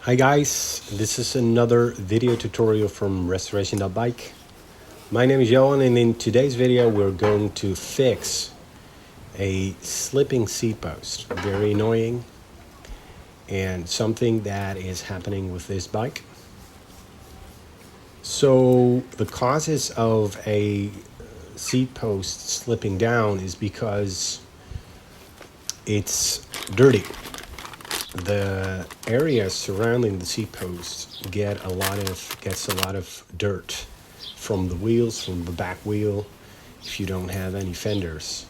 Hi guys, this is another video tutorial from restoration.bike. My name is Johan, and in today's video we're going to fix a slipping seat post. Very annoying and something that is happening with this bike. So the causes of a seat post slipping down is because it's dirty. The area surrounding the seat post gets a lot of dirt from the wheels, from the back wheel, if you don't have any fenders.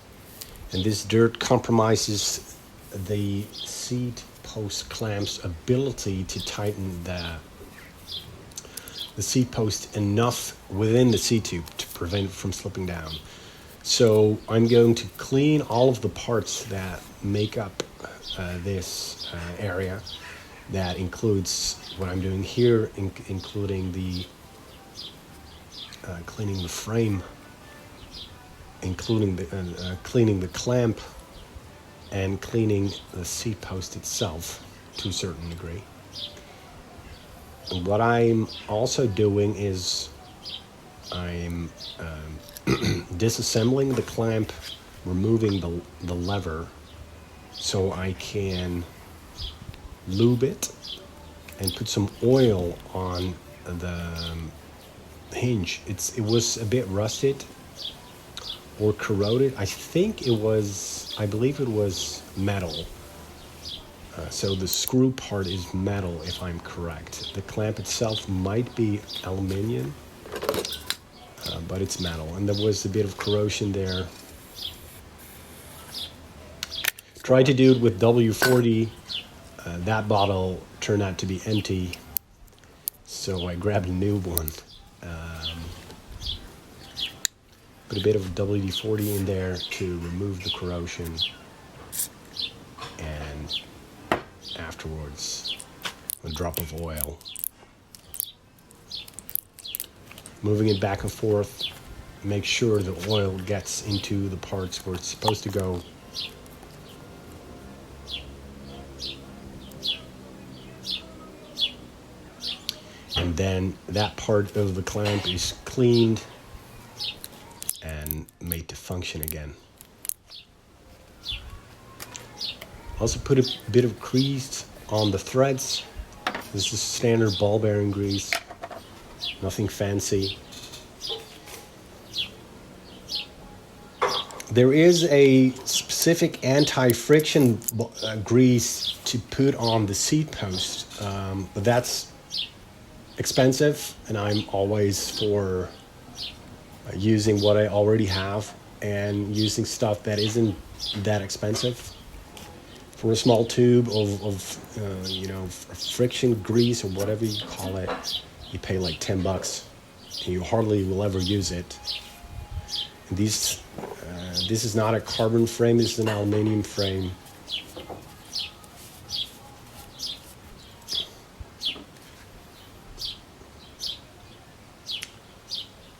And this dirt compromises the seat post clamp's ability to tighten the seat post enough within the seat tube to prevent it from slipping down. So I'm going to clean all of the parts that make up this area. That includes what I'm doing here, including the cleaning the frame, including the cleaning the clamp, and cleaning the seat post itself to a certain degree. And what I'm also doing is I'm disassembling the clamp, removing the lever, so I can lube it and put some oil on the hinge. It was a bit rusted or corroded. I believe it was metal. So the screw part is metal, if I'm correct. The clamp itself might be aluminium, but it's metal, and there was a bit of corrosion there. Tried to do it with W40. That bottle turned out to be empty, so I grabbed a new one. Put a bit of WD-40 in there to remove the corrosion, and afterwards a drop of oil. Moving it back and forth, make sure the oil gets into the parts where it's supposed to go. And then that part of the clamp is cleaned and made to function again. Also put a bit of grease on the threads. This is standard ball bearing grease, nothing fancy. There is a specific anti-friction grease to put on the seat post, but that's expensive, and I'm always for using what I already have and using stuff that isn't that expensive. For a small tube of friction grease or whatever you call it, you pay like $10, and you hardly will ever use it. And this is not a carbon frame, this is an aluminum frame.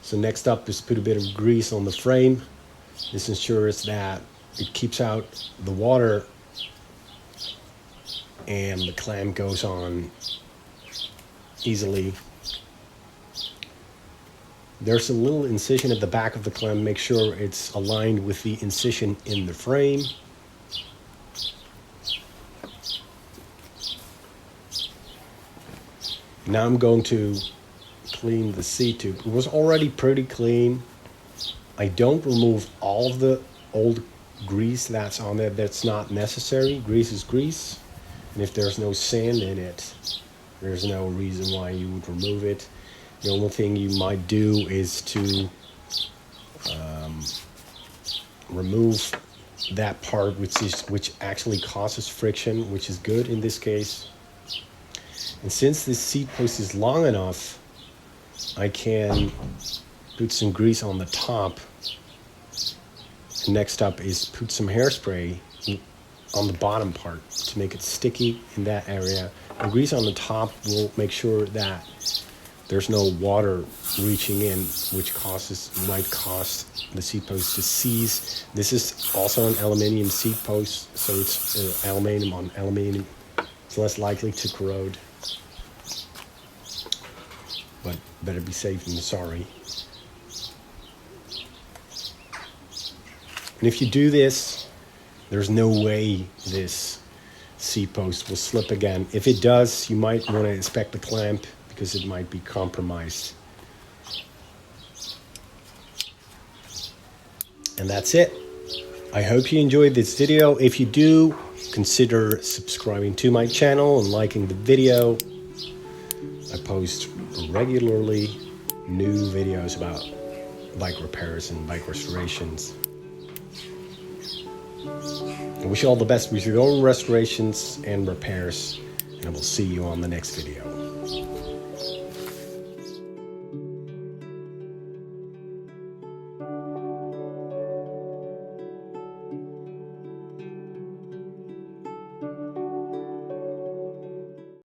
So next up is put a bit of grease on the frame. This ensures that it keeps out the water and the clamp goes on easily. There's a little incision at the back of the clamp. Make sure it's aligned with the incision in the frame. Now I'm going to clean the seat tube. It was already pretty clean. I don't remove all of the old grease that's on there. That's not necessary. Grease is grease, and if there's no sand in it, there's no reason why you would remove it. The only thing you might do is to remove that part which actually causes friction, which is good in this case. And since this seat post is long enough, I can put some grease on the top. Next up is put some hairspray on the bottom part to make it sticky in that area. The grease on the top will make sure that there's no water reaching in, which might cause the seat post to seize. This is also an aluminium seat post, so it's aluminium on aluminium It's less likely to corrode. But better be safe than sorry. And if you do this, there's no way this seat post will slip again. If it does, you might want to inspect the clamp because it might be compromised. And that's it. I hope you enjoyed this video. If you do, consider subscribing to my channel and liking the video. I post regularly new videos about bike repairs and bike restorations. I wish you all the best with your own restorations and repairs, and I will see you on the next video.